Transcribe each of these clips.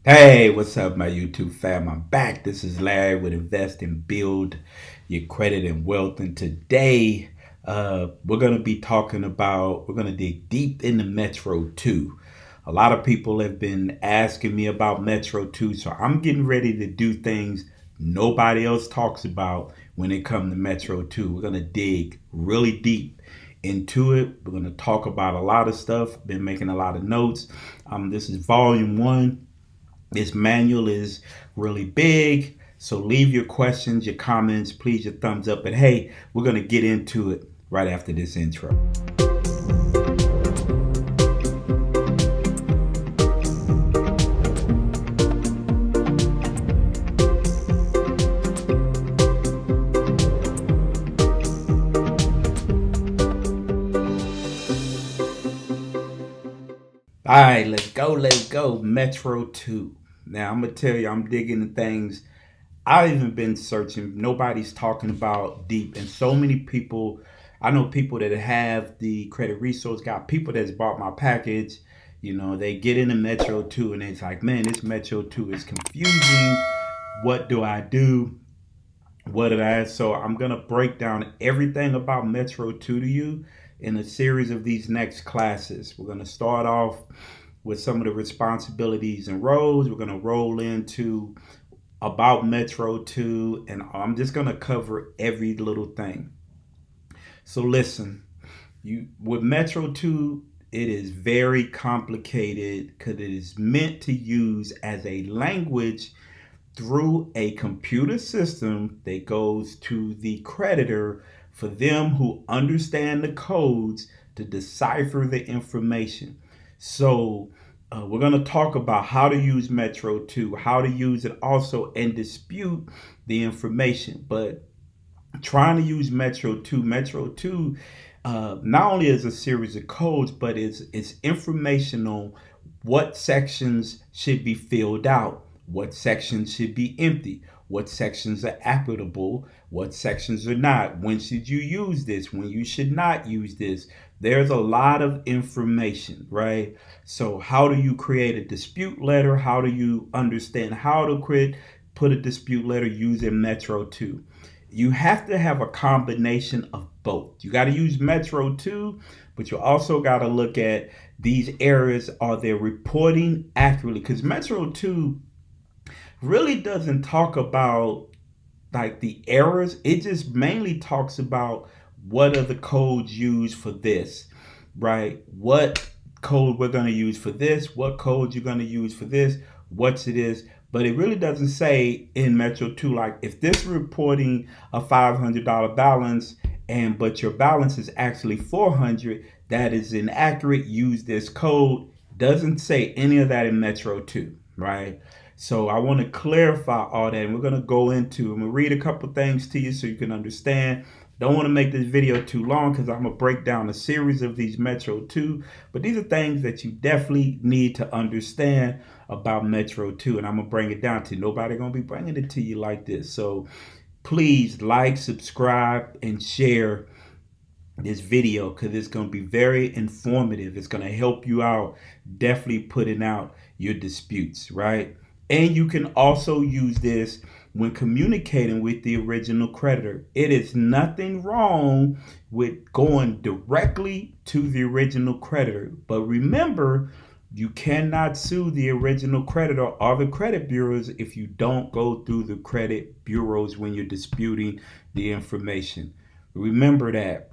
Hey, what's up, my YouTube fam? I'm back. This is Larry with Invest and Build Your Credit and Wealth. And today, we're going to be we're going to dig deep into Metro 2. A lot of people have been asking me about Metro 2, so I'm getting ready to do things nobody else talks about when it comes to Metro 2. We're going to dig really deep into it. We're going to talk about a lot of stuff. Been making a lot of notes. This is volume one. This manual is really big. So leave your questions, your comments, please, your thumbs up. But hey, we're going to get into it right after this intro. All right, let's go. Let's go. Metro 2. Now, I'm going to tell you, I'm digging into things I've even been searching. Nobody's talking about deep. And so many people, I know people that have the credit resource guide, people that's bought my package. They get into Metro 2 and it's like, man, this Metro 2 is confusing. What do I do? What did I? So I'm going to break down everything about Metro 2 to you in a series of these next classes. We're going to start off with some of the responsibilities and roles. We're going to roll into about Metro 2, and I'm just going to cover every little thing. So listen, you with Metro 2, it is very complicated because it is meant to use as a language through a computer system that goes to the creditor for them who understand the codes to decipher the information. So we're going to talk about how to use Metro 2, how to use it also and dispute the information. But trying to use Metro 2 not only is a series of codes, but it's informational what sections should be filled out, what sections should be empty, what sections are applicable, what sections are not, when should you use this, when you should not use this. There's a lot of information, right? So how do you create a dispute letter? How do you understand how to put a dispute letter using Metro 2? You have to have a combination of both. You got to use Metro 2, but you also got to look at these areas. Are they reporting accurately? Because Metro 2 really doesn't talk about like the errors. It just mainly talks about what are the codes used for this, right? What code we're going to use for this, what code you're going to use for this, what's it is. But it really doesn't say in Metro 2, like if this reporting a $500 balance but your balance is actually 400, that is inaccurate, use this code. Doesn't say any of that in Metro 2, right? So I want to clarify all that, and we're going to go into, I'm going to read a couple things to you so you can understand. Don't want to make this video too long because I'm going to break down a series of these Metro 2, but these are things that you definitely need to understand about Metro 2, and I'm going to bring it down to you. Nobody going to be bringing it to you like this. So please like, subscribe, and share this video because it's going to be very informative. It's going to help you out, definitely putting out your disputes, right? And you can also use this when communicating with the original creditor. It is nothing wrong with going directly to the original creditor. But remember, you cannot sue the original creditor or the credit bureaus if you don't go through the credit bureaus when you're disputing the information. Remember that.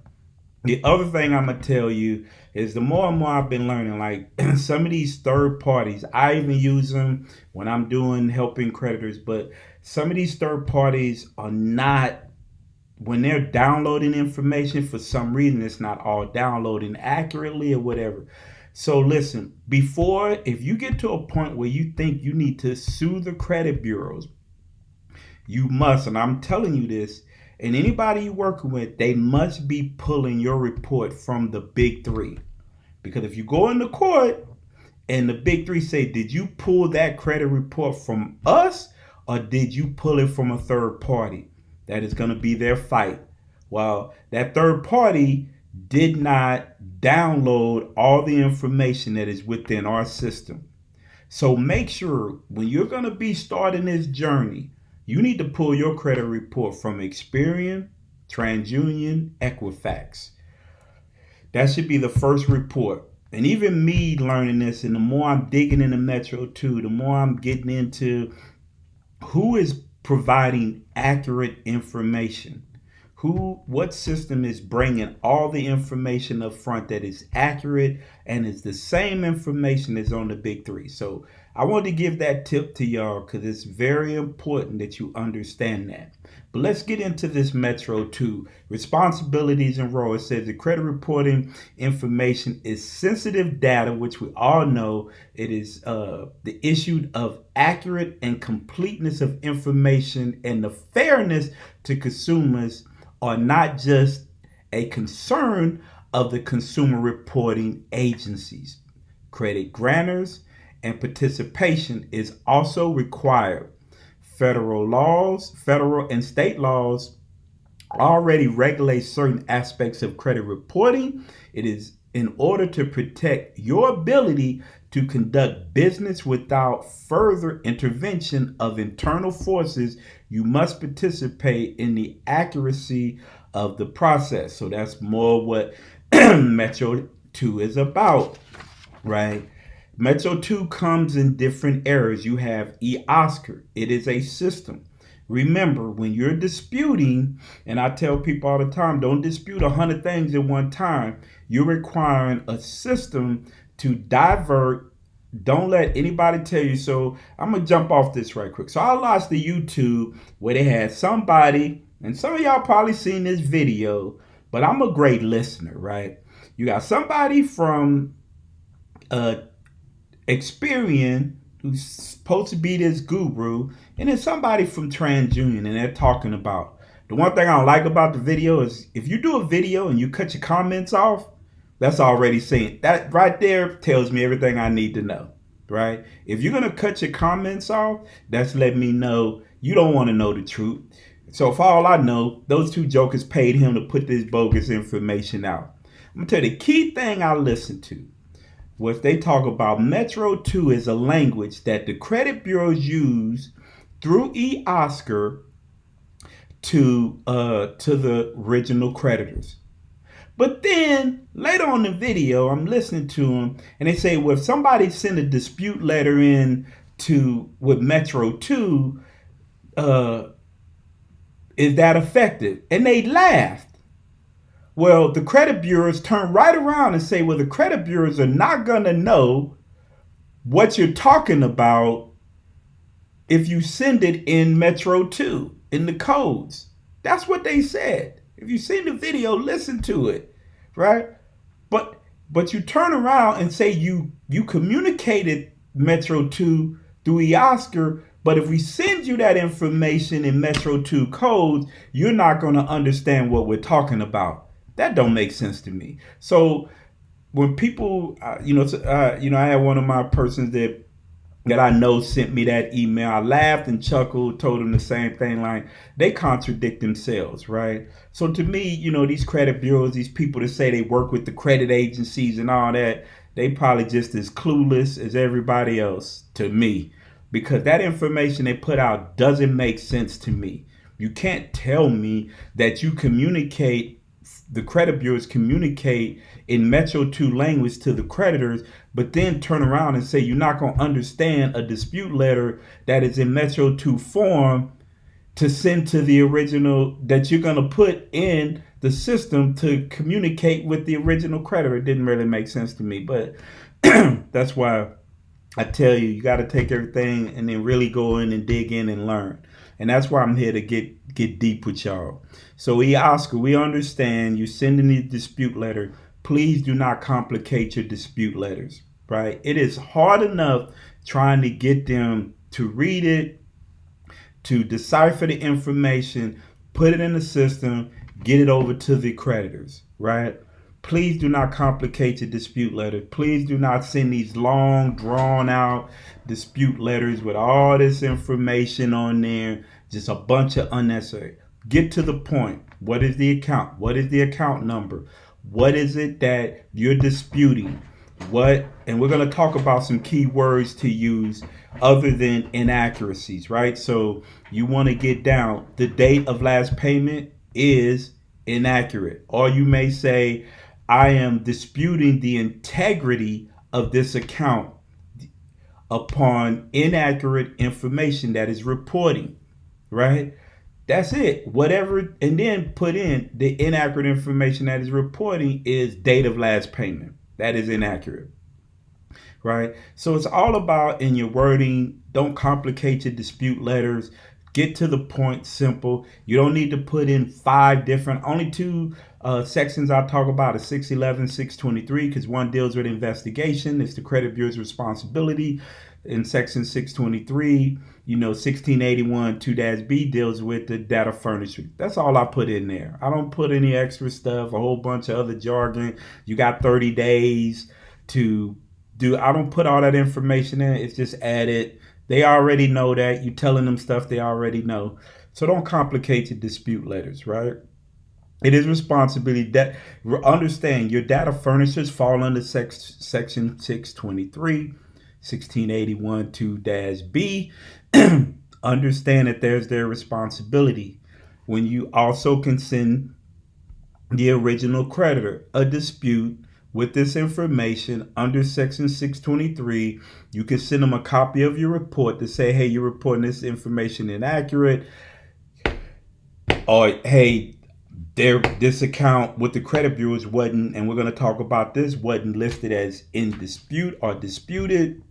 The other thing I'm gonna tell you is the more and more I've been learning, like some of these third parties, I even use them when I'm doing helping creditors, but some of these third parties are not, when they're downloading information, for some reason it's not all downloading accurately or whatever. So listen, before, if you get to a point where you think you need to sue the credit bureaus, you must, and I'm telling you this, and anybody you're working with, they must be pulling your report from the big three. Because if you go into court and the big three say, did you pull that credit report from us or did you pull it from a third party? That is going to be their fight. Well, that third party did not download all the information that is within our system. So make sure when you're going to be starting this journey, you need to pull your credit report from Experian, TransUnion, Equifax. That should be the first report. And even me learning this, and the more I'm digging into Metro 2, the more I'm getting into who is providing accurate information. What system is bringing all the information up front that is accurate and is the same information that's on the big three. So I want to give that tip to y'all because it's very important that you understand that. But let's get into this Metro 2. Responsibilities and roles. It says the credit reporting information is sensitive data, which we all know it is the issue of accurate and completeness of information, and the fairness to consumers are not just a concern of the consumer reporting agencies. Credit grantors and participation is also required. Federal and state laws already regulate certain aspects of credit reporting. It is in order to protect your ability to conduct business without further intervention of internal forces, you must participate in the accuracy of the process. So that's more what Metro 2 is about, right? Metro 2 comes in different areas. You have eOscar. It is a system. Remember, when you're disputing, and I tell people all the time, don't dispute 100 things at one time. You're requiring a system to divert. Don't let anybody tell you. So I'm going to jump off this right quick. So I watched the YouTube where they had somebody, and some of y'all probably seen this video, but I'm a great listener, right? You got somebody from Experian who's supposed to be this guru, and then somebody from TransUnion, and they're talking about. The one thing I don't like about the video is if you do a video and you cut your comments off, that's already saying that right there tells me everything I need to know, right? If you're gonna cut your comments off, that's letting me know you don't want to know the truth. So for all I know, those two jokers paid him to put this bogus information out. I'm gonna tell you the key thing I listened to was they talk about Metro 2 is a language that the credit bureaus use through eOscar to the original creditors. But then later on in the video, I'm listening to them, and they say, well, if somebody sent a dispute letter in with Metro 2, is that effective? And they laughed. Well, the credit bureaus turn right around and say, well, the credit bureaus are not going to know what you're talking about if you send it in Metro 2, in the codes. That's what they said. If you see the video, listen to it, right? But you turn around and say you communicated Metro 2 through eOscar, but if we send you that information in Metro 2 codes, you're not going to understand what we're talking about. That don't make sense to me. So when people, I had one of my persons that I know sent me that email. I laughed and chuckled, told them the same thing. Like, they contradict themselves, right? So to me, these credit bureaus, these people that say they work with the credit agencies and all that, they probably just as clueless as everybody else to me, because that information they put out doesn't make sense to me. You can't tell me that the credit bureaus communicate in Metro 2 language to the creditors, but then turn around and say you're not going to understand a dispute letter that is in Metro 2 form to send to the original, that you're going to put in the system to communicate with the original creditor. It didn't really make sense to me, but that's why I tell you, you got to take everything and then really go in and dig in and learn. And that's why I'm here to get deep with y'all. So eOscar, we understand you sending the dispute letter. Please do not complicate your dispute letters, right? It is hard enough trying to get them to read it, to decipher the information, put it in the system, get it over to the creditors, right? Please do not complicate your dispute letter. Please do not send these long, drawn-out dispute letters with all this information on there, just a bunch of unnecessary. Get to the point. What is the account? What is the account number? What is it that you're disputing? what, and we're going to talk about some key words to use other than inaccuracies, right? So you want to get down the date of last payment is inaccurate. Or you may say, I am disputing the integrity of this account upon inaccurate information that is reporting, right? That's it. Whatever, and then put in the inaccurate information that is reporting is date of last payment. That is inaccurate, right? So it's all about in your wording. Don't complicate your dispute letters. Get to the point, simple. You don't need to put in five different, only two sections I'll talk about is 611, 623, because one deals with investigation. It's the credit bureau's responsibility. In section 623, 1681 2-B deals with the data furniture. That's all I put in there. I don't put any extra stuff, a whole bunch of other jargon. You got 30 days to do. I don't put all that information in. It's just added. They already know that. You telling them stuff they already know. So don't complicate your dispute letters, right? It is responsibility that understand your data furnishers fall under section 623, 1681 2-B. Understand that there's their responsibility. When you also can send the original creditor a dispute with this information under section 623, you can send them a copy of your report to say, hey, you're reporting this information inaccurate, or hey, this account with the credit bureaus wasn't, and we're going to talk about this, wasn't listed as in dispute or disputed.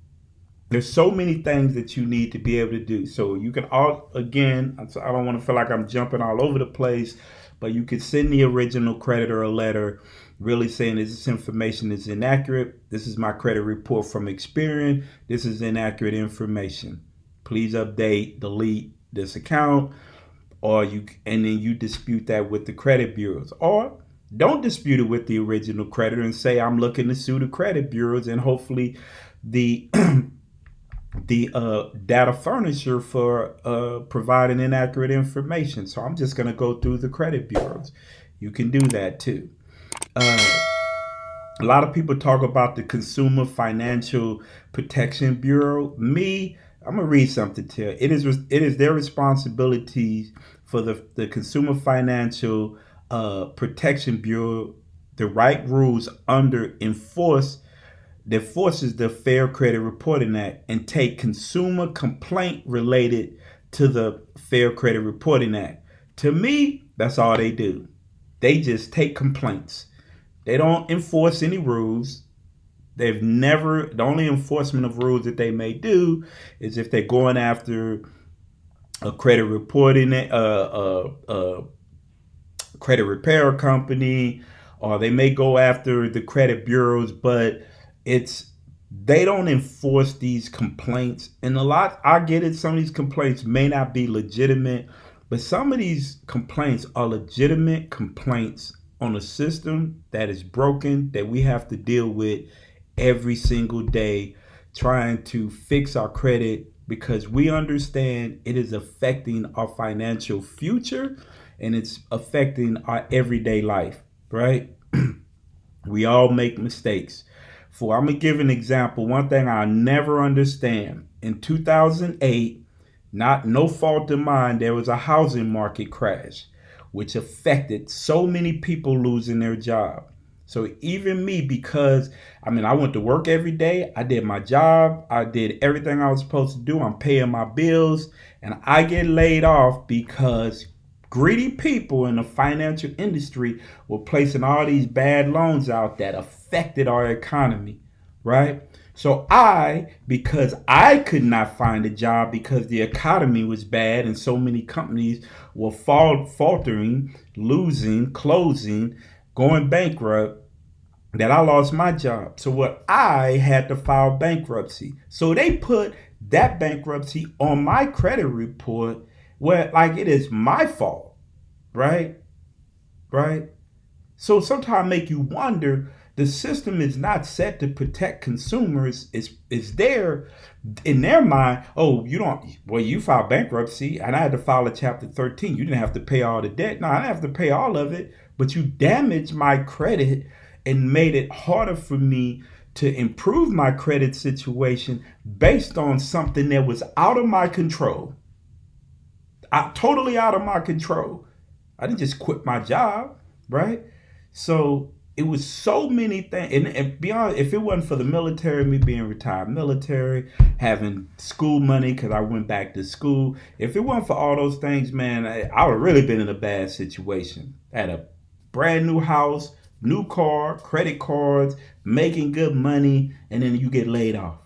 There's so many things that you need to be able to do. So you can again, I don't want to feel like I'm jumping all over the place, but you could send the original creditor a letter really saying this information is inaccurate. This is my credit report from Experian. This is inaccurate information. Please update, delete this account, and then you dispute that with the credit bureaus. Or don't dispute it with the original creditor and say, I'm looking to sue the credit bureaus, and hopefully the data furnisher for providing inaccurate information. So I'm just going to go through the credit bureaus. You can do that too. A lot of people talk about the Consumer Financial Protection Bureau. I'm gonna read something to you. It is their responsibility for the Consumer Financial Protection Bureau to write rules that forces the Fair Credit Reporting Act and take consumer complaint related to the Fair Credit Reporting Act. To me, that's all they do. They just take complaints. They don't enforce any rules. The only enforcement of rules that they may do is if they're going after a credit reporting, credit repair company, or they may go after the credit bureaus, but they don't enforce these complaints. And I get it, some of these complaints may not be legitimate, but some of these complaints are legitimate complaints on a system that is broken, that we have to deal with every single day, trying to fix our credit, because we understand it is affecting our financial future and it's affecting our everyday life, right? We all make mistakes. I'm going to give an example. One thing I never understand. In 2008, no fault of mine, there was a housing market crash, which affected so many people losing their job. So even me, because I went to work every day. I did my job. I did everything I was supposed to do. I'm paying my bills, and I get laid off because greedy people in the financial industry were placing all these bad loans out that affected our economy, right? So because I could not find a job because the economy was bad and so many companies were faltering, losing, closing, going bankrupt, that I lost my job. So I had to file bankruptcy. So they put that bankruptcy on my credit report where it is my fault, right? Right? So sometimes make you wonder, the system is not set to protect consumers. It's there in their mind. Oh, you filed bankruptcy and I had to file a chapter 13. You didn't have to pay all the debt. No, I didn't have to pay all of it, but you damaged my credit and made it harder for me to improve my credit situation based on something that was out of my control. Totally out of my control. I didn't just quit my job, right? So it was so many things, and beyond, if it wasn't for the military, me being retired military, having school money because I went back to school, if it wasn't for all those things, man, I would have really been in a bad situation. I had a brand new house, new car, credit cards, making good money, and then you get laid off.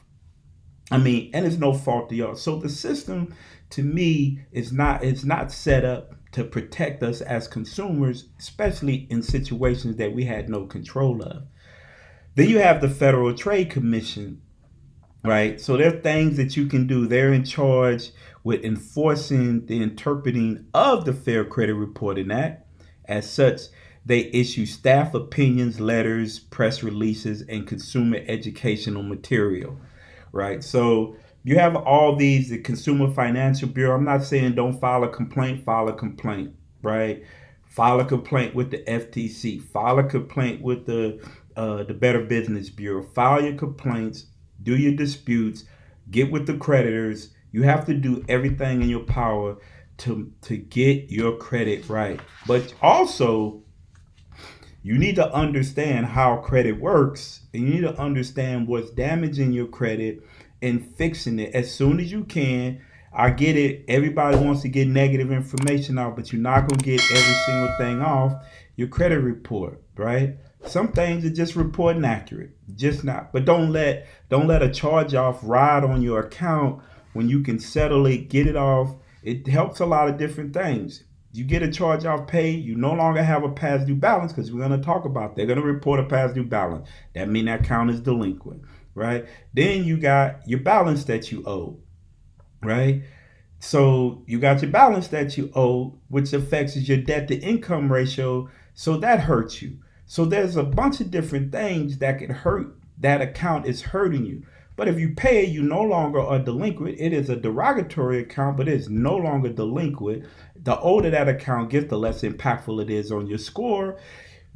I mean, and it's no fault of y'all. So the system, to me, it's not set up to protect us as consumers, especially in situations that we had no control of. Then you have the Federal Trade Commission, right? So there are things that you can do. They're in charge with enforcing the interpreting of the Fair Credit Reporting Act. As such, they issue staff opinions, letters, press releases, and consumer educational material, right? So you have all these, the Consumer Financial Bureau. I'm not saying don't file a complaint, right? File a complaint with the FTC, file a complaint with the Better Business Bureau, file your complaints, do your disputes, get with the creditors. You have to do everything in your power to get your credit right. But also, you need to understand how credit works, and you need to understand what's damaging your credit and fixing it as soon as you can. I get it. Everybody wants to get negative information off, but you're not going to get every single thing off your credit report, right? Some things are just reporting accurate, just not. But don't let a charge off ride on your account when you can settle it, get it off. It helps a lot of different things. You get a charge off paid, you no longer have a past due balance, because we're going to talk about, they're going to report a past due balance. That means that account is delinquent, right? Then you got your balance that you owe, right? So you got your balance that you owe, which affects your debt to income ratio. So that hurts you. So there's a bunch of different things that could hurt. That account is hurting you. But if you pay, you no longer are delinquent. It is a derogatory account, but it's no longer delinquent. The older that account gets, the less impactful it is on your score.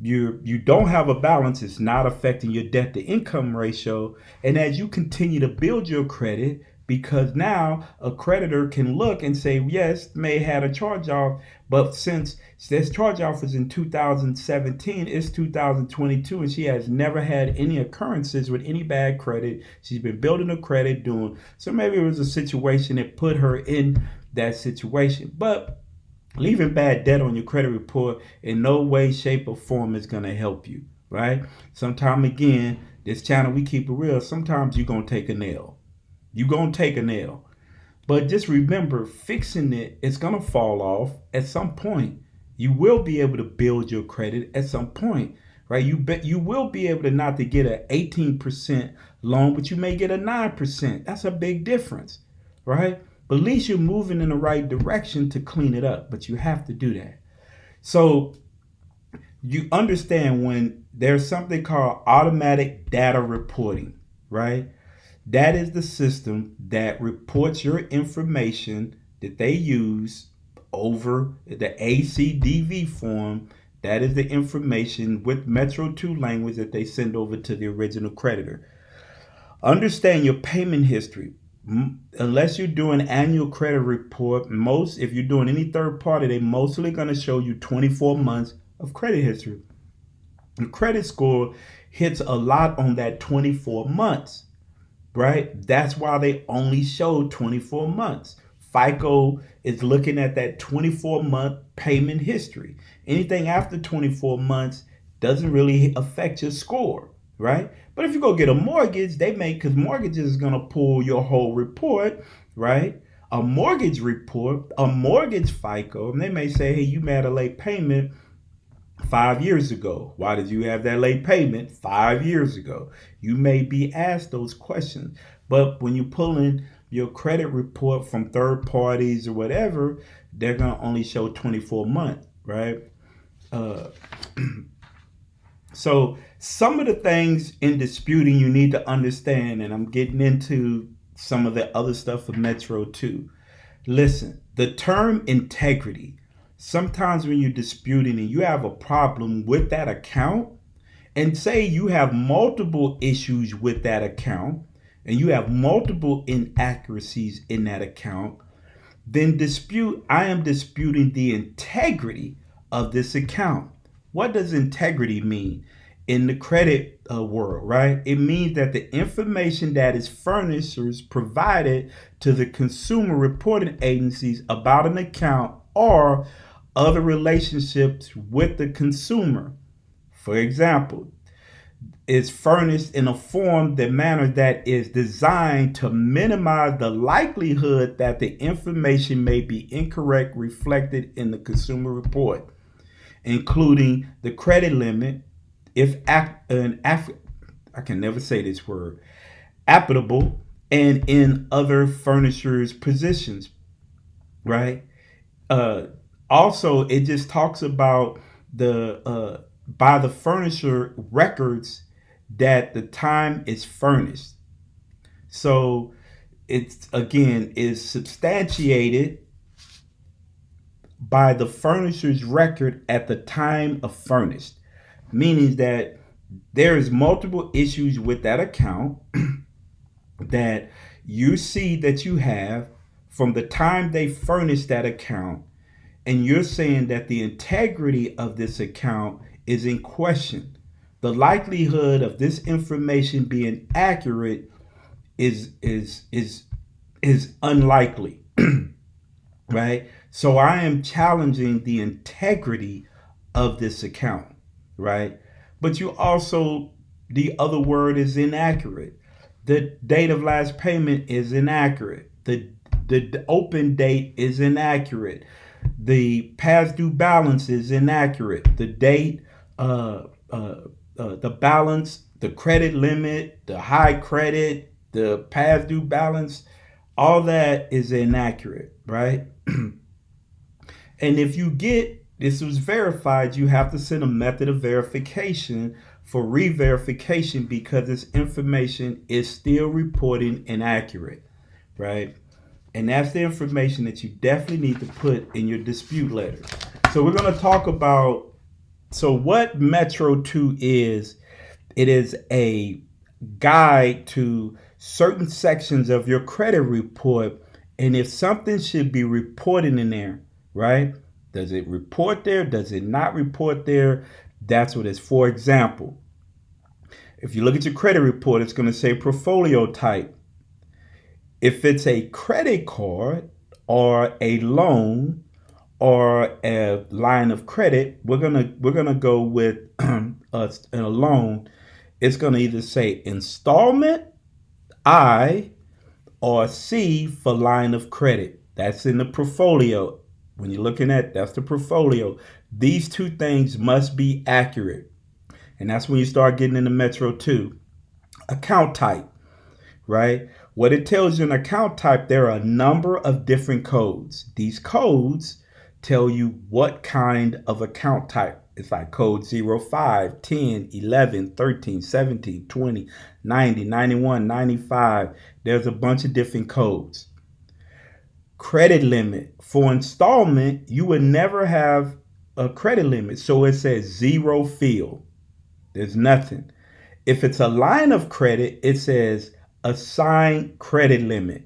You don't have a balance. It's not affecting your debt to income ratio. And as you continue to build your credit, because now a creditor can look and say, yes, may had a charge off, but since this charge off was in 2017, it's 2022, and she has never had any occurrences with any bad credit. She's been building her credit, so maybe it was a situation that put her in that situation. But leaving bad debt on your credit report in no way, shape, or form is going to help you, right? Sometime again, this channel, we keep it real. Sometimes you're going to take a nail. You're going to take a nail. But just remember, fixing it, it's going to fall off at some point. You will be able to build your credit at some point, right? You will be able to not to get an 18% loan, but you may get a 9%. That's a big difference, right? But at least you're moving in the right direction to clean it up, but you have to do that. So you understand when there's something called automatic data reporting, right? That is the system that reports your information that they use over the ACDV form. That is the information with Metro 2 language that they send over to the original creditor. Understand your payment history. Unless you're doing annual credit report, if you're doing any third party, they mostly going to show you 24 months of credit history. The credit score hits a lot on that 24 months. Right? That's why they only show 24 months. FICO is looking at that 24-month payment history. Anything after 24 months doesn't really affect your score, right? But if you go get a mortgage, because mortgages is going to pull your whole report, right? A mortgage report, a mortgage FICO, and they may say, hey, you made a late payment 5 years ago. Why did you have that late payment 5 years ago? You may be asked those questions. But when you pull in your credit report from third parties or whatever, they're going to only show 24 months, right? So some of the things in disputing you need to understand, and I'm getting into some of the other stuff for Metro 2. Listen, the term integrity, sometimes when you're disputing and you have a problem with that account And say you have multiple issues with that account and you have multiple inaccuracies in that account, then I am disputing the integrity of this account. What does integrity mean in the credit world, right? It means that the information that is furnishers provided to the consumer reporting agencies about an account or other relationships with the consumer. For example, is furnished in a manner that is designed to minimize the likelihood that the information may be incorrect reflected in the consumer report, including the credit limit, if I can never say this word, applicable, and in other furnishers' positions, right? Uh, Also, it just talks about the by the furnisher records that the time is furnished. So it's again is substantiated by the furnisher's record at the time of furnished, meaning that there is multiple issues with that account that you see that you have from the time they furnished that account, and you're saying that the integrity of this account is in question. The likelihood of this information being accurate is unlikely, right? So I am challenging the integrity of this account, right? But you also, the other word is inaccurate. The date of last payment is inaccurate. The open date is inaccurate. The past due balance is inaccurate. The date, the balance, the credit limit, the high credit, the past due balance, all that is inaccurate, right? And if you get this was verified, you have to send a method of verification for re-verification because this information is still reporting inaccurate, right? And that's the information that you definitely need to put in your dispute letter. So we're going to talk about, so what Metro 2 is. It is a guide to certain sections of your credit report. And if something should be reported in there, right? Does it report there? Does it not report there? That's what it's for. Example, if you look at your credit report, it's going to say portfolio type. If it's a credit card or a loan or a line of credit, we're gonna go with a loan. It's gonna either say installment I or C for line of credit. That's in the portfolio. When you're looking at that's the portfolio. These two things must be accurate, and that's when you start getting into Metro 2. Account type, right? What it tells you in account type, there are a number of different codes. These codes tell you what kind of account type. It's like code 05, 10, 11, 13, 17, 20, 90, 91, 95. There's a bunch of different codes. Credit limit. For installment, you would never have a credit limit. So it says zero field. There's nothing. If it's a line of credit, it says assigned credit limit.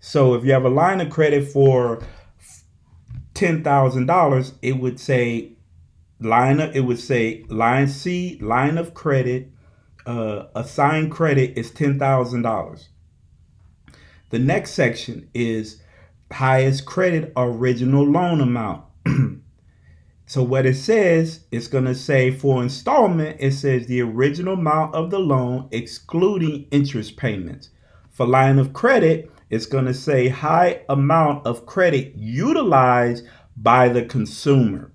So if you have a line of credit for $10,000, it would say line C, line of credit, assigned credit is $10,000. The next section is highest credit original loan amount. So what it says, it's going to say for installment, it says the original amount of the loan excluding interest payments. For line of credit, it's going to say high amount of credit utilized by the consumer,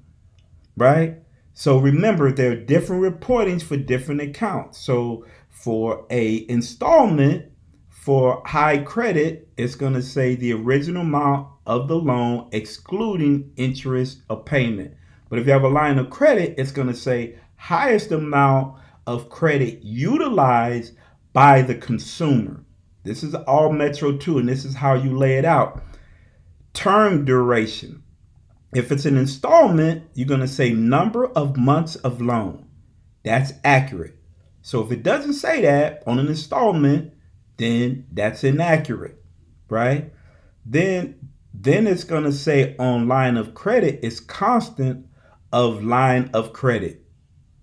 right? So remember, there are different reportings for different accounts. So for a installment, for high credit, it's going to say the original amount of the loan excluding interest or payment. But if you have a line of credit, it's going to say highest amount of credit utilized by the consumer. This is all Metro 2, and this is how you lay it out. Term duration. If it's an installment, you're going to say number of months of loan. that's accurate. So if it doesn't say that on an installment, then that's inaccurate, right? Then it's going to say on line of credit is constant of line of credit,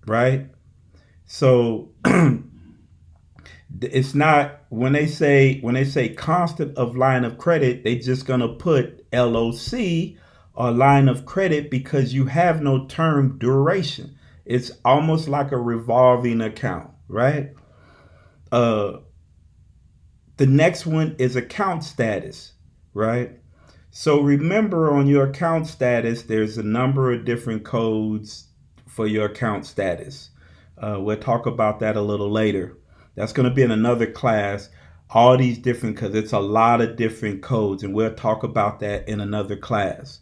right? So it's not when they say constant of line of credit, they just going to put LOC or line of credit because you have no term duration. It's almost like a revolving account, right? Uh the next one is account status, right? So remember on your account status, there's a number of different codes for your account status. We'll talk about that a little later. That's going to be in another class. All these different, because it's a lot of different codes, and we'll talk about that in another class,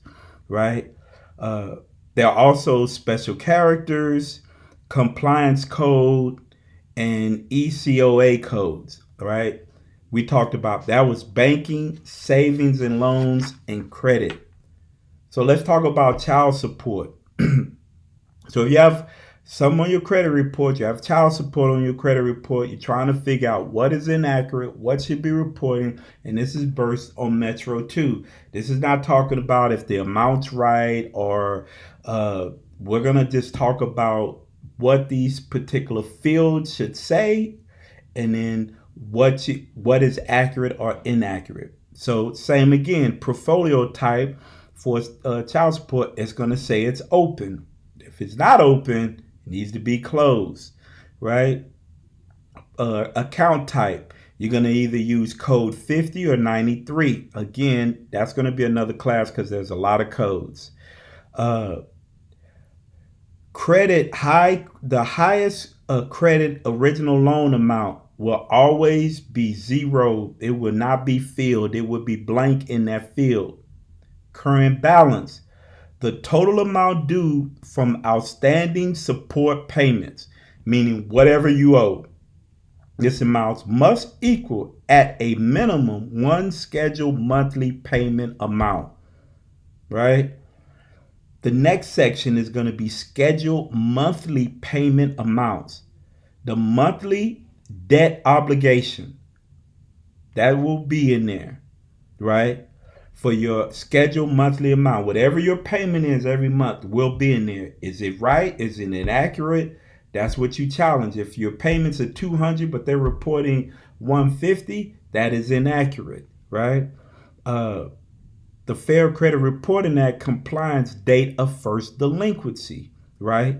right? Uh, there are also special characters, compliance code, and ECOA codes, right? We talked about that was banking, savings and loans, and credit. So let's talk about child support. So if you have some on your credit report, you have child support on your credit report, you're trying to figure out what is inaccurate, what should be reporting, and this is based on Metro 2. This is not talking about if the amount's right or we're going to just talk about what these particular fields should say and then what is accurate or inaccurate. So same again, portfolio type for child support is going to say it's open. If it's not open, it needs to be closed, right? Account type, you're going to either use code 50 or 93. Again, that's going to be another class because there's a lot of codes. Credit the highest credit original loan amount will always be zero. It will not be filled. It will be blank in that field. Current balance, the total amount due from outstanding support payments, meaning whatever you owe. This amount must equal at a minimum one scheduled monthly payment amount, right? The next section is going to be scheduled monthly payment amounts. The monthly debt obligation, that will be in there, right? For your scheduled monthly amount, whatever your payment is every month will be in there. Is it right? Is it inaccurate? That's what you challenge. If your payments are $200 but they're reporting $150, that is inaccurate, right? The Fair Credit Reporting Act compliance date of first delinquency, right?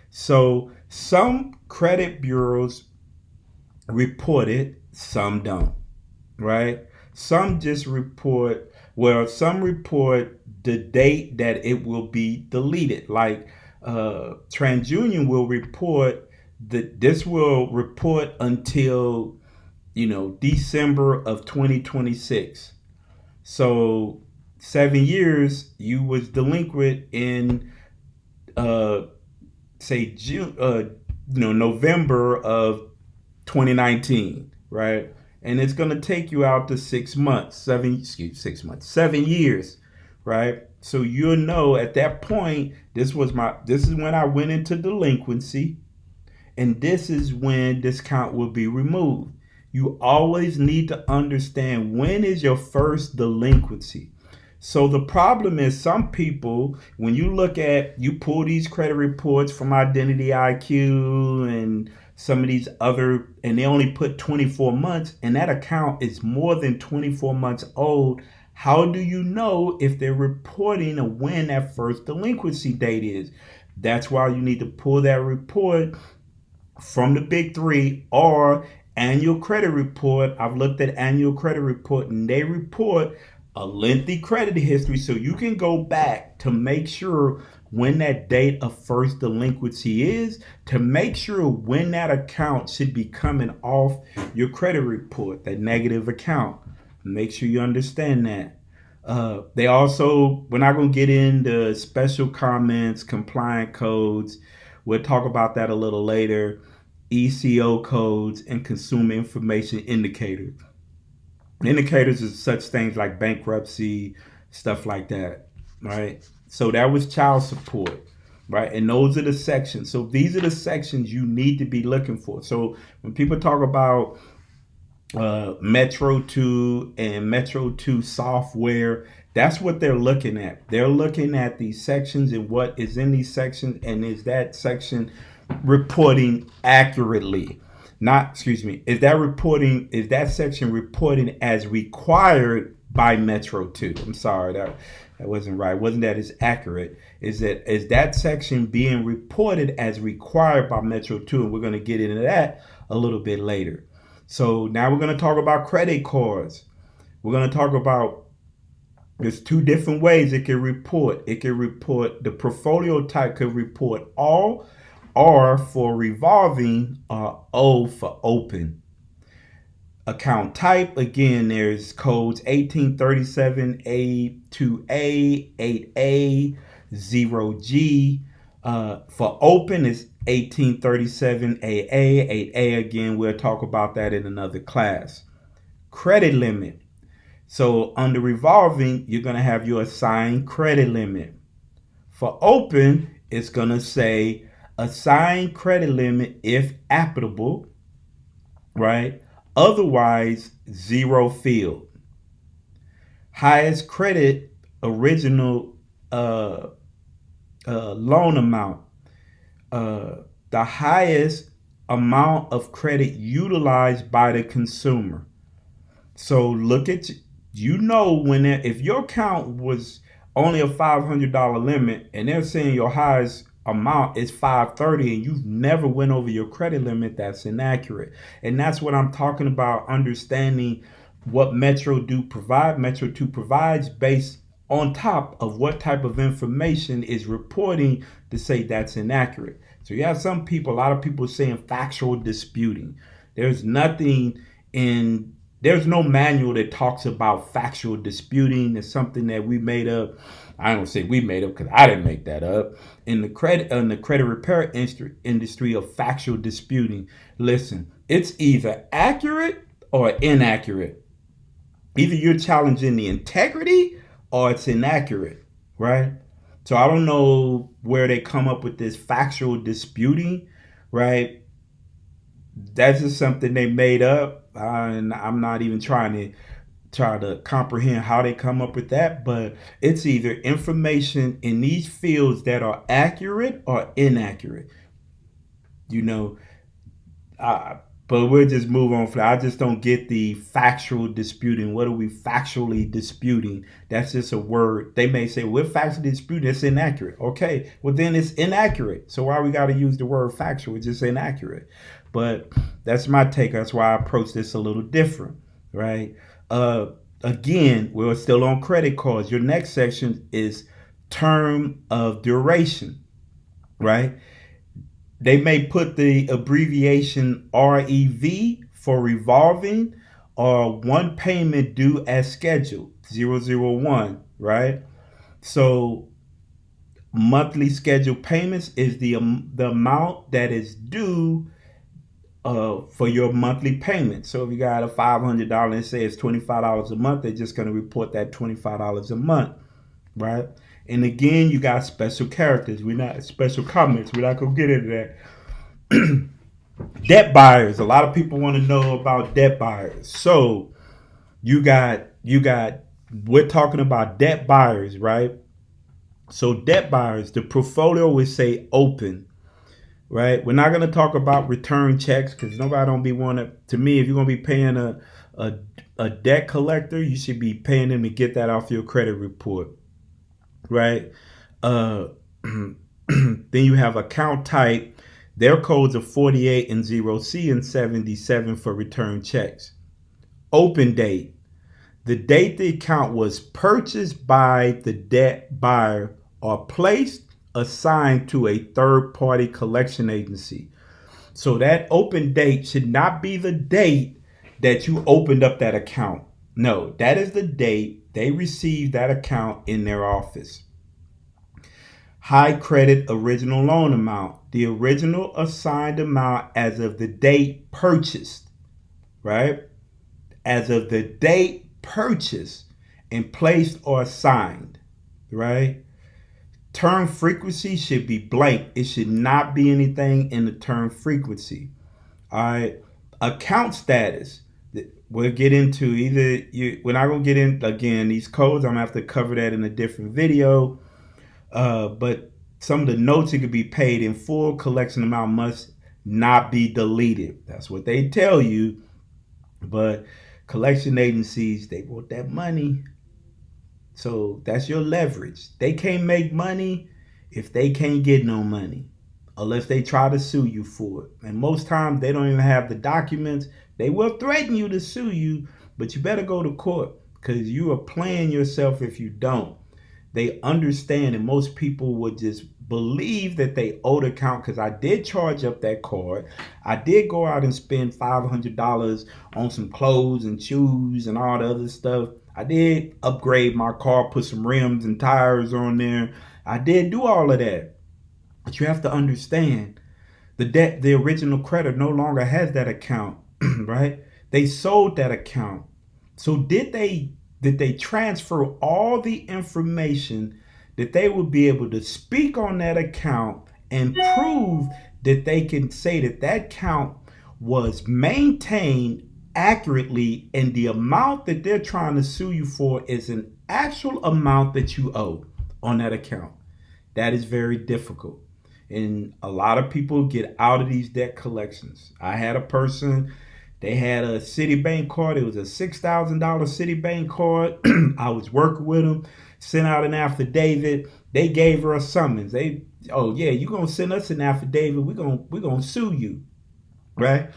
So some credit bureaus report it, some don't, right? Some just report, some report the date that it will be deleted. Like TransUnion will report that this will report until, December of 2026. So 7 years, you was delinquent in, say June, November of 2019, right? And it's going to take you out to 6 months, 7 years, right? So you'll know at that point, this is when I went into delinquency, and this is when this count will be removed. You always need to understand when is your first delinquency. So the problem is some people, when you pull these credit reports from Identity IQ and some of these other, and they only put 24 months, and that account is more than 24 months old. How do you know if they're reporting or when that first delinquency date is? That's why you need to pull that report from the big three or annual credit report. I've looked at annual credit report and they report a lengthy credit history, so you can go back to make sure when that date of first delinquency is, to make sure when that account should be coming off your credit report, that negative account. Make sure you understand that. We're not going to get into special comments, compliant codes. We'll talk about that a little later. ECO codes and consumer information indicators. Indicators is such things like bankruptcy, stuff like that, right? So that was child support. right? And those are the sections. So these are the sections you need to be looking for. So when people talk about Metro 2 and Metro 2 software, that's what they're looking at. They're looking at these sections and what is in these sections, and is that section reporting accurately? Not, excuse me, is that section reporting as required by Metro 2? I'm sorry, that wasn't right. Wasn't that as accurate? Is that section being reported as required by Metro 2? And we're going to get into that a little bit later. So now we're going to talk about credit cards. We're going to talk about, there's two different ways it can report. It can report, the portfolio type could report all, R for revolving, O for open. Account type, again, there's codes 1837 A2A, 8A, 0G. For open is 1837 AA, 8A. Again, we'll talk about that in another class. Credit limit. So under revolving, you're going to have your assigned credit limit. For open, it's going to say assigned credit limit if applicable, right? Otherwise, zero field. Highest credit original loan amount. The highest amount of credit utilized by the consumer. So look at, when if your account was only a $500 limit and they're saying your highest amount is $530 and you've never went over your credit limit, that's inaccurate. And that's what I'm talking about, understanding what Metro 2 provides based on top of what type of information is reporting to say that's inaccurate. So you have a lot of people saying factual disputing. There's no manual that talks about factual disputing. It's something that we made up. I don't say we made up because I didn't make that up. In the credit repair industry of factual disputing, listen, it's either accurate or inaccurate. Either you're challenging the integrity or it's inaccurate, right? So I don't know where they come up with this factual disputing, right? That's just something they made up, and I'm not even trying to comprehend how they come up with that, but it's either information in these fields that are accurate or inaccurate. But we'll just move on for that. I just don't get the factual disputing. What are we factually disputing? That's just a word. They may say, we're factually disputing, it's inaccurate. Okay, well then it's inaccurate. So why we got to use the word factual? It's just inaccurate. But that's my take. That's why I approach this a little different, right? Again, we're still on credit cards. Your next section is term of duration, right? They may put the abbreviation REV for revolving, or one payment due as scheduled, 001, right? So monthly scheduled payments is the amount that is due for your monthly payment. So if you got a $500 and say it's $25 a month, they're just going to report that $25 a month, right? And again, you got special characters. Special comments. We're not going to get into that. Debt buyers. A lot of people want to know about debt buyers. So we're talking about debt buyers, right? So debt buyers, the portfolio would say open, right? We're not going to talk about return checks because nobody don't be to me, if you're going to be paying a debt collector, you should be paying them to get that off your credit report. Right? Then you have account type. Their codes are 48 and 0C and 77 for return checks. Open date. The date the account was purchased by the debt buyer or placed, assigned to a third-party collection agency. So that open date should not be the date that you opened up that account. No, that is the date they received that account in their office. High credit original loan amount. The original assigned amount as of the date purchased, right? As of the date purchased and placed or assigned, right? Term frequency should be blank. It should not be anything in the term frequency. All right. Account status. We'll get into either you. We're not gonna get in again these codes. I'm gonna have to cover that in a different video. But some of the notes, it could be paid in full. Collection amount must not be deleted. That's what they tell you. But collection agencies, they want that money. So that's your leverage. They can't make money if they can't get no money, unless they try to sue you for it. And most times they don't even have the documents. They will threaten you to sue you, but you better go to court because you are playing yourself if you don't. They understand, and most people would just believe that they owe the account because I did charge up that card. I did go out and spend $500 on some clothes and shoes and all the other stuff. I did upgrade my car, put some rims and tires on there. I did do all of that. But you have to understand the original creditor no longer has that account, right? They sold that account. So did they transfer all the information that they would be able to speak on that account and prove that they can say that that account was maintained accurately and the amount that they're trying to sue you for is an actual amount that you owe on that account? That is very difficult. And a lot of people get out of these debt collections. I had a person, they had a Citibank card. It was a $6,000 Citibank card. I was working with them, sent out an affidavit. They gave her a summons. Oh yeah, you're gonna send us an affidavit. We're gonna sue you, right?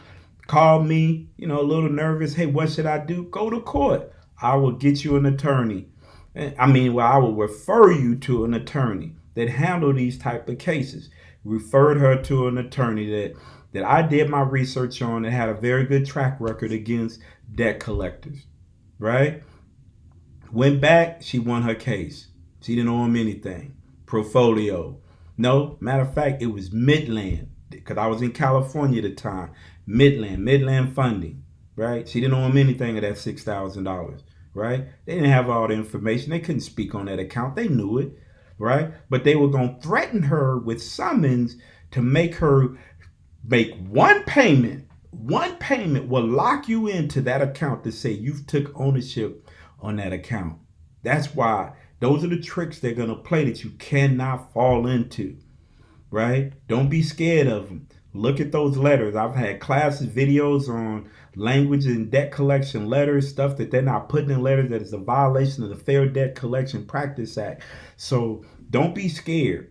Called me, a little nervous. Hey, what should I do? Go to court. I will get you an attorney. I will refer you to an attorney that handle these type of cases. Referred her to an attorney that I did my research on and had a very good track record against debt collectors, right? Went back, she won her case. She didn't owe him anything. Portfolio. No, matter of fact, it was Midland, because I was in California at the time. Midland funding, right? She didn't owe him anything of that $6,000, right? They didn't have all the information. They couldn't speak on that account. They knew it, right? But they were going to threaten her with summons to make her make one payment. One payment will lock you into that account to say you've took ownership on that account. That's why those are the tricks they're going to play that you cannot fall into, right? Don't be scared of them. Look at those letters. I've had classes, videos on language and debt collection letters, stuff that they're not putting in letters that is a violation of the Fair Debt Collection Practice Act. So don't be scared.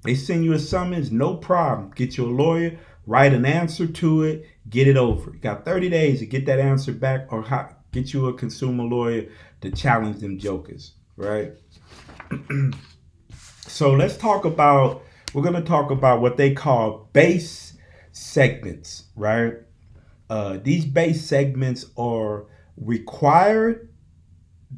They send you a summons, no problem. Get your lawyer, write an answer to it, get it over. You got 30 days to get that answer back or get you a consumer lawyer to challenge them jokers, right? So we're going to talk about what they call base segments, right? These base segments are required.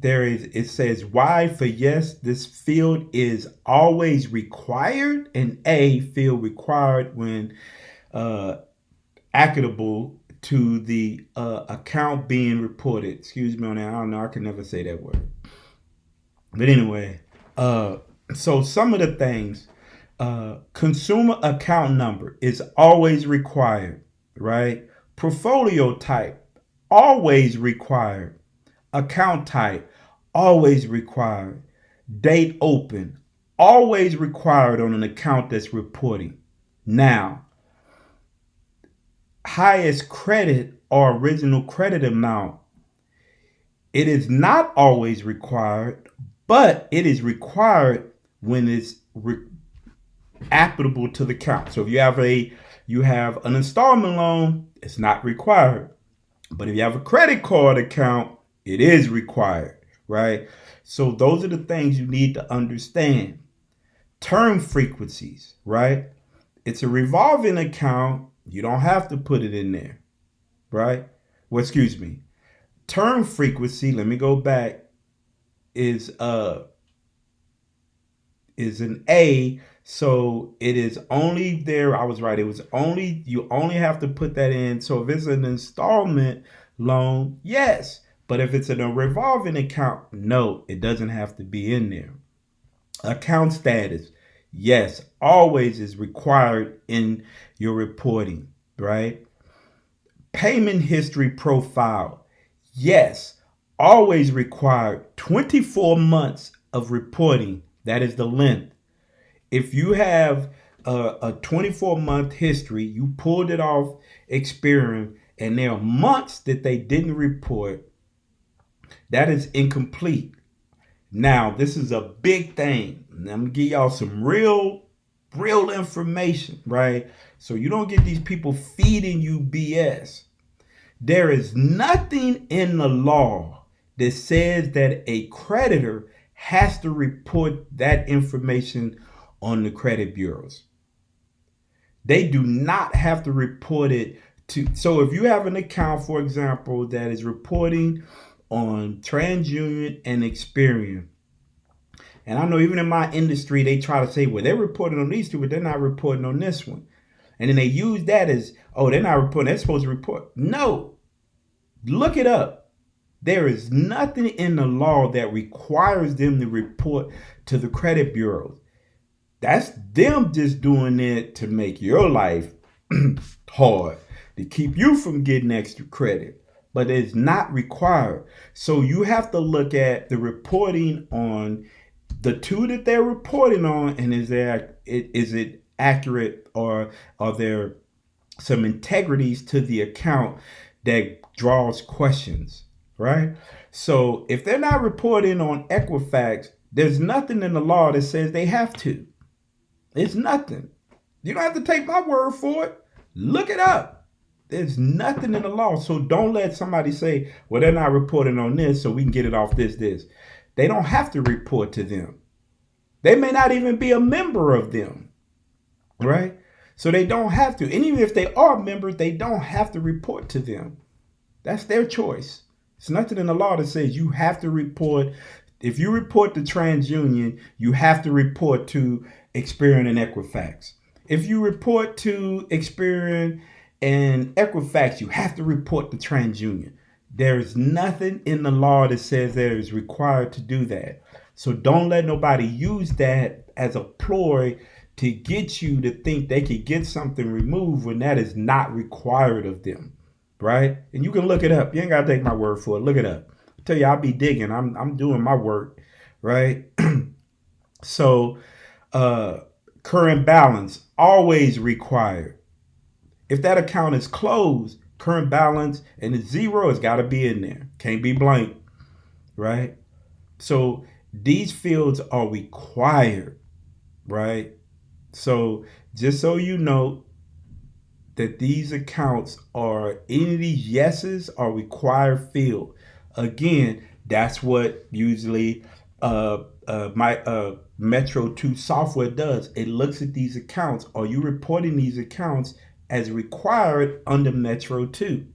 It says Y for yes, this field is always required, and A, field required when equitable to the account being reported. Excuse me on that. I don't know. I can never say that word. But anyway, so some of the things, consumer account number is always required, right? Portfolio type, always required. Account type, always required. Date open, always required on an account that's reporting. Now, highest credit or original credit amount, it is not always required, but it is required when it's applicable to the account. So if you have an installment loan, it's not required. But if you have a credit card account, it is required, right? So those are the things you need to understand. Term frequencies, right? It's a revolving account. You don't have to put it in there, right? Well, excuse me. Term frequency, let me go back, is an A. So it is only there. I was right. You only have to put that in. So if it's an installment loan, yes. But if it's in a revolving account, no, it doesn't have to be in there. Account status. Yes, always is required in your reporting, right? Payment history profile. Yes, always required 24 months of reporting. That is the length. If you have a 24-month history, you pulled it off Experian, and there are months that they didn't report, that is incomplete. Now, this is a big thing. I'm going to give y'all some real information, right? So you don't get these people feeding you BS. There is nothing in the law that says that a creditor has to report that information on the credit bureaus. They do not have to report it to. So if you have an account, for example, that is reporting on TransUnion and Experian, and I know even in my industry, they try to say, well, they're reporting on these two, but they're not reporting on this one. And then they use that as, oh, they're not reporting, they're supposed to report. No, look it up. There is nothing in the law that requires them to report to the credit bureaus. That's them just doing it to make your life hard, to keep you from getting extra credit. But it's not required. So you have to look at the reporting on the two that they're reporting on, and is it accurate, or are there some integrities to the account that draws questions, right? So if they're not reporting on Equifax, there's nothing in the law that says they have to. It's nothing. You don't have to take my word for it. Look it up. There's nothing in the law. So don't let somebody say, well, they're not reporting on this, so we can get it off this. They don't have to report to them. They may not even be a member of them, right? So they don't have to. And even if they are members, they don't have to report to them. That's their choice. It's nothing in the law that says you have to report. If you report to TransUnion, you have to report to Experian and Equifax. If you report to Experian and Equifax, you have to report to TransUnion. There's nothing in the law that says that it's required to do that. So don't let nobody use that as a ploy to get you to think they could get something removed when that is not required of them, right? And you can look it up. You ain't got to take my word for it. Look it up. I tell you, I'll be digging. I'm doing my work, right? So current balance, always required. If that account is closed, current balance and it's zero, it's got to be in there. Can't be blank, right? So these fields are required, right? So just so you know that these accounts are, any of these yeses are required field. Again, that's what usually my Metro 2 software does. It looks at these accounts. Are you reporting these accounts as required under Metro 2?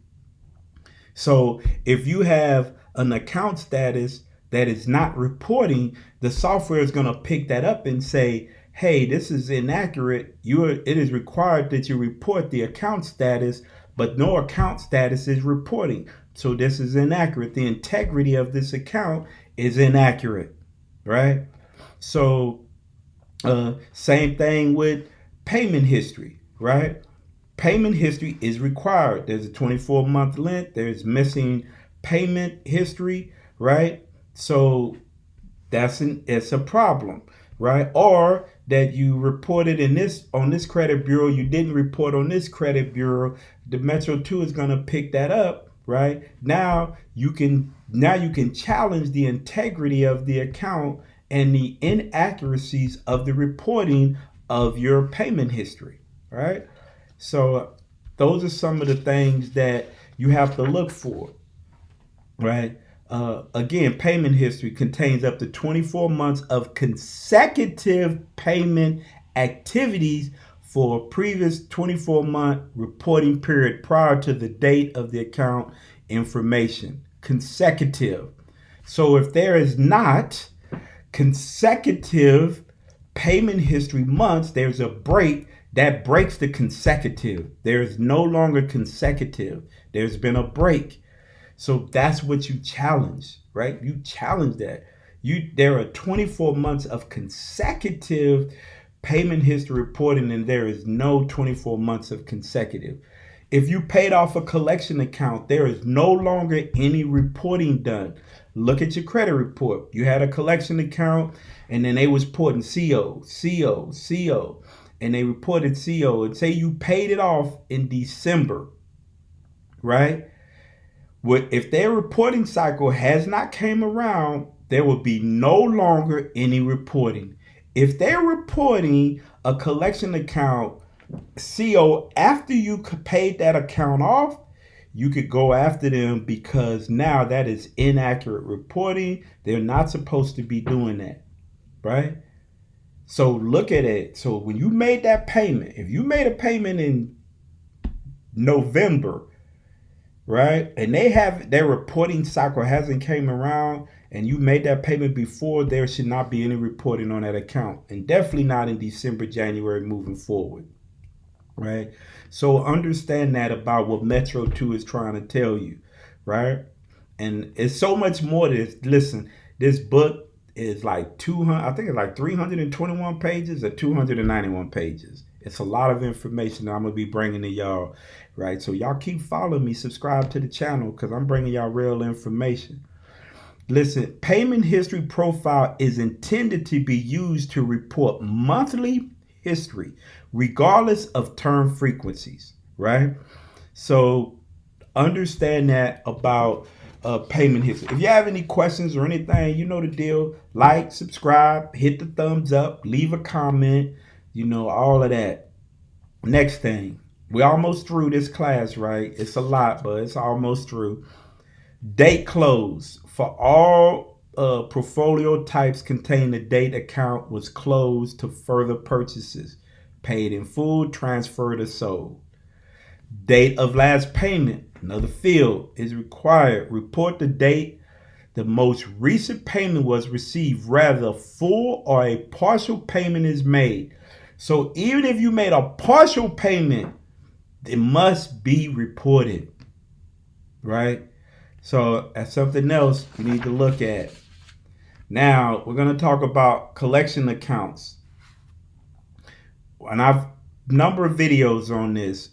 So if you have an account status that is not reporting, the software is going to pick that up and say, hey, this is inaccurate. It is required that you report the account status, but no account status is reporting. So this is inaccurate. The integrity of this account is inaccurate, right? So same thing with payment history, right? Payment history is required. There's a 24-month length. There's missing payment history, right? So it's a problem, right? Or that you reported on this credit bureau, you didn't report on this credit bureau. The Metro 2 is going to pick that up, right? Now you can challenge the integrity of the account and the inaccuracies of the reporting of your payment history, right? So those are some of the things that you have to look for, right? Again, payment history contains up to 24 months of consecutive payment activities for a previous 24-month reporting period prior to the date of the account information. Consecutive. So if there is not consecutive payment history months, there's a break. That breaks the consecutive. There is no longer consecutive. There's been a break. So that's what you challenge, right? You challenge that. There are 24 months of consecutive payment history reporting, and there is no 24 months of consecutive. If you paid off a collection account, there is no longer any reporting done. Look at your credit report. You had a collection account, and then they was reporting CO, CO, CO, and they reported CO. And say you paid it off in December, right? If their reporting cycle has not came around, there will be no longer any reporting. If they're reporting a collection account CO after you paid that account off, you could go after them because now that is inaccurate reporting. They're not supposed to be doing that, right? So look at it. So when you made that payment, if you made a payment in November, right, and they have their reporting cycle hasn't came around, and you made that payment before, there should not be any reporting on that account, and definitely not in December, January moving forward. Right? So understand that about what Metro 2 is trying to tell you, right? And it's so much more to this. Listen, this book is like 200, I think it's like 321 pages or 291 pages. It's a lot of information that I'm going to be bringing to y'all, right? So y'all keep following me, subscribe to the channel because I'm bringing y'all real information. Listen, payment history profile is intended to be used to report monthly history, regardless of term frequencies, right? So understand that about payment history. If you have any questions or anything, you know the deal. Like, subscribe, hit the thumbs up, leave a comment, all of that. Next thing, we're almost through this class, right? It's a lot, but it's almost through. Date close. For all portfolio types contain the date account was closed to further purchases, paid in full, transferred, or sold. Date of last payment, another field, is required. Report the date the most recent payment was received, rather full or a partial payment is made. So even if you made a partial payment, it must be reported, right? So that's something else you need to look at. Now, we're going to talk about collection accounts. And I've number of videos on this.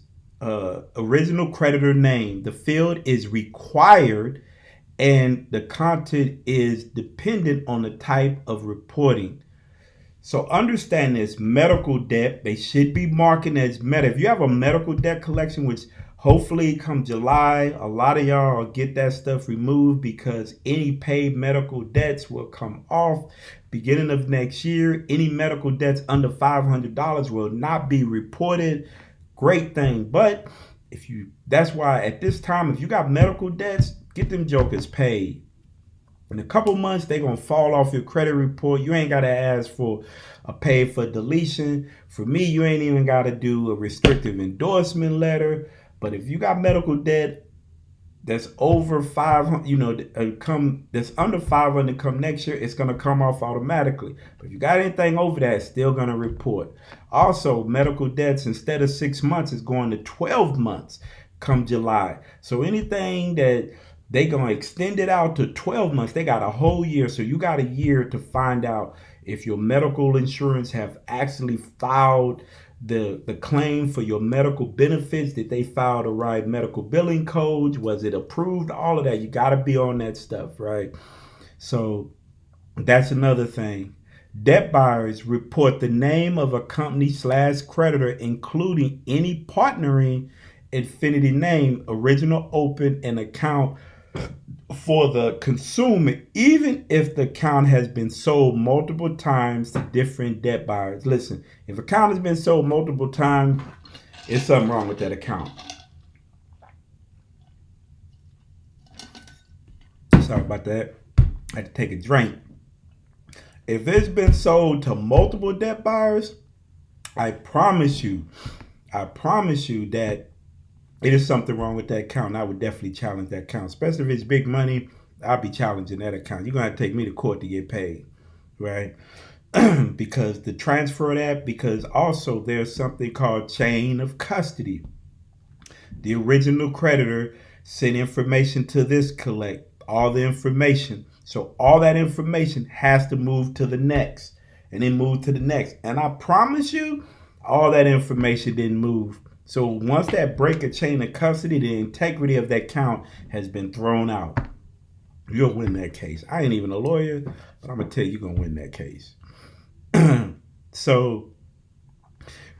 Original creditor name. The field is required and the content is dependent on the type of reporting. So understand this. Medical debt, they should be marking as medical. If you have a medical debt collection, which hopefully come July, a lot of y'all will get that stuff removed because any paid medical debts will come off beginning of next year. Any medical debts under $500 will not be reported. Great thing. But that's why at this time, if you got medical debts, get them jokers paid. In a couple months, they're going to fall off your credit report. You ain't got to ask for a pay for deletion. For me, you ain't even got to do a restrictive endorsement letter. But if you got medical debt that's over 500, that's under 500 come next year, it's going to come off automatically. But if you got anything over that, it's still going to report. Also, medical debts, instead of 6 months, is going to 12 months come July. So anything that they going to extend it out to 12 months, they got a whole year. So you got a year to find out if your medical insurance have actually filed the claim for your medical benefits. Did they file the right medical billing codes? Was it approved? All of that. You got to be on that stuff, right? So that's another thing. Debt buyers report the name of a company/creditor, including any partnering Infinity name, original open an account for the consumer, even if the account has been sold multiple times to different debt buyers. Listen, if account has been sold multiple times, there's something wrong with that account. Sorry about that. I had to take a drink. If it's been sold to multiple debt buyers, I promise you that it is something wrong with that account. I would definitely challenge that account, especially if it's big money. I'll be challenging that account. You're going to have to take me to court to get paid, right? Because the transfer of that, because also there's something called chain of custody. The original creditor sent information to this, collect all the information. So all that information has to move to the next. and then move to the next. And I promise you, all that information didn't move. So once that break a chain of custody, the integrity of that count has been thrown out. You'll win that case. I ain't even a lawyer, but I'm going to tell you, you're going to win that case. So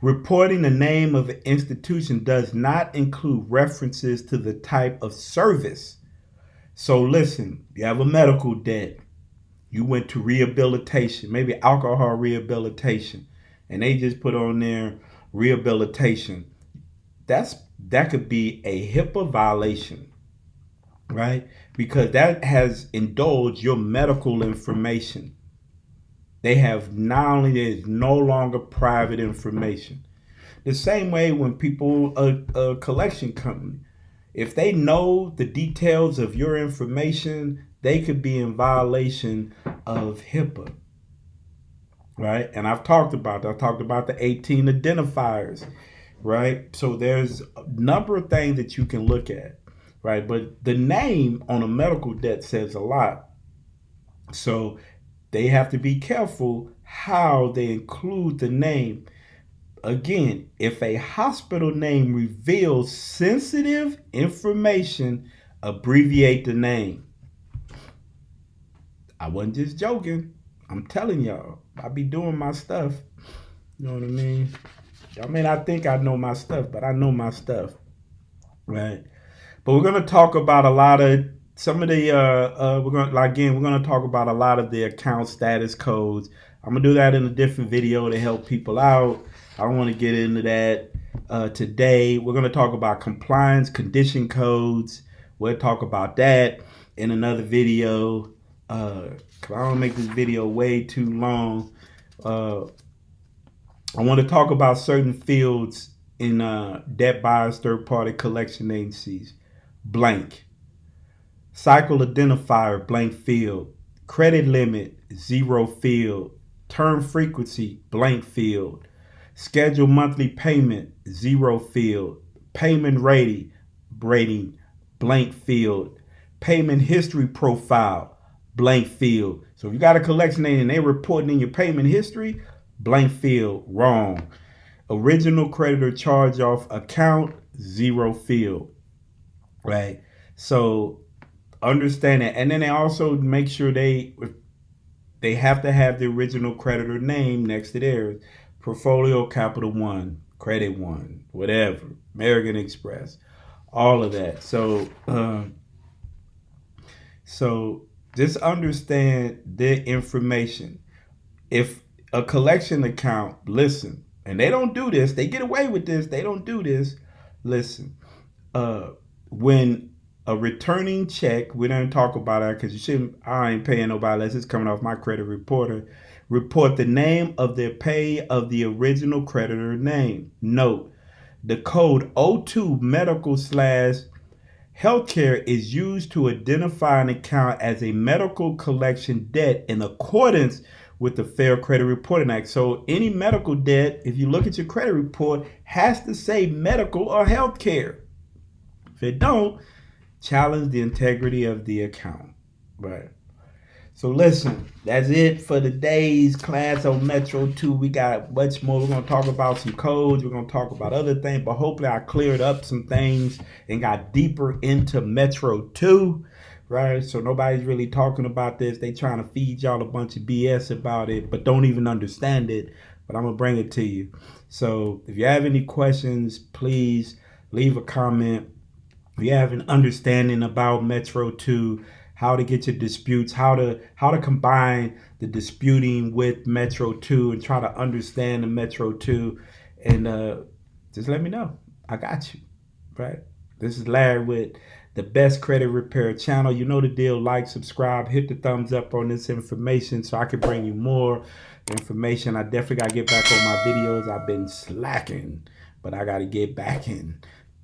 reporting the name of an institution does not include references to the type of service. So listen, you have a medical debt. You went to rehabilitation, maybe alcohol rehabilitation, and they just put on there rehabilitation. That could be a HIPAA violation, right? Because that has indulged your medical information. They have not only, there's no longer private information. The same way when people, a collection company, if they know the details of your information, they could be in violation of HIPAA, right? And I've talked about the 18 identifiers, right? So there's a number of things that you can look at, right? But the name on a medical debt says a lot. So they have to be careful how they include the name. Again, if a hospital name reveals sensitive information, abbreviate the name. I wasn't just joking. I'm telling y'all, I be doing my stuff. You know what I mean? I mean, I think I know my stuff, but I know my stuff, right? But we're gonna talk about a lot of some of the. We're gonna talk about a lot of the account status codes. I'm gonna do that in a different video to help people out. I don't want to get into that today. We're gonna talk about compliance condition codes. We'll talk about that in another video. I don't want to make this video way too long. I want to talk about certain fields in debt buyers, third-party collection agencies. Blank. Cycle identifier, blank field. Credit limit, 0 field. Term frequency, blank field. Schedule monthly payment, 0 field. Payment rating, blank field. Payment history profile, blank field. So if you got a collection agent and they're reporting in your payment history, blank field, wrong. Original creditor charge off account, 0 field, right? So understand that. And then they also make sure they have to have the original creditor name next to theirs. Portfolio, Capital One, Credit One, whatever, American Express, all of that. So just understand the information. If a collection account, listen, and they don't do this, they get away with this, they don't do this, listen, when a returning check, we don't talk about that because you shouldn't, I ain't paying nobody unless it's coming off my credit reporter, report the name of the pay of the original creditor name. Note, the code O2 medical / healthcare is used to identify an account as a medical collection debt in accordance with the Fair Credit Reporting Act. So any medical debt, if you look at your credit report, has to say medical or healthcare. If it don't, challenge the integrity of the account, right? So listen, that's it for today's class on Metro 2. We got much more. We're going to talk about some codes. We're going to talk about other things, but hopefully I cleared up some things and got deeper into Metro 2, right? So nobody's really talking about this. They trying to feed y'all a bunch of BS about it, but don't even understand it. But I'm going to bring it to you. So if you have any questions, please leave a comment. If you have an understanding about Metro 2, how to get your disputes, how to combine the disputing with Metro 2 and try to understand the Metro 2, and just let me know. I got you, right? This is Larry with the Best Credit Repair channel. You know the deal. Like, subscribe, hit the thumbs up on this information so I can bring you more information. I definitely got to get back on my videos. I've been slacking, but I got to get back in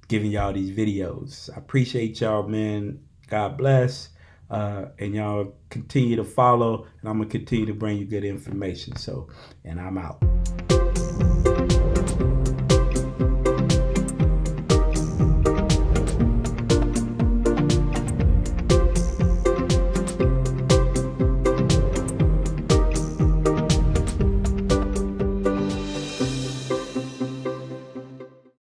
giving y'all these videos. I appreciate y'all, man. God bless. And y'all continue to follow, and I'm going to continue to bring you good information. So, and I'm out.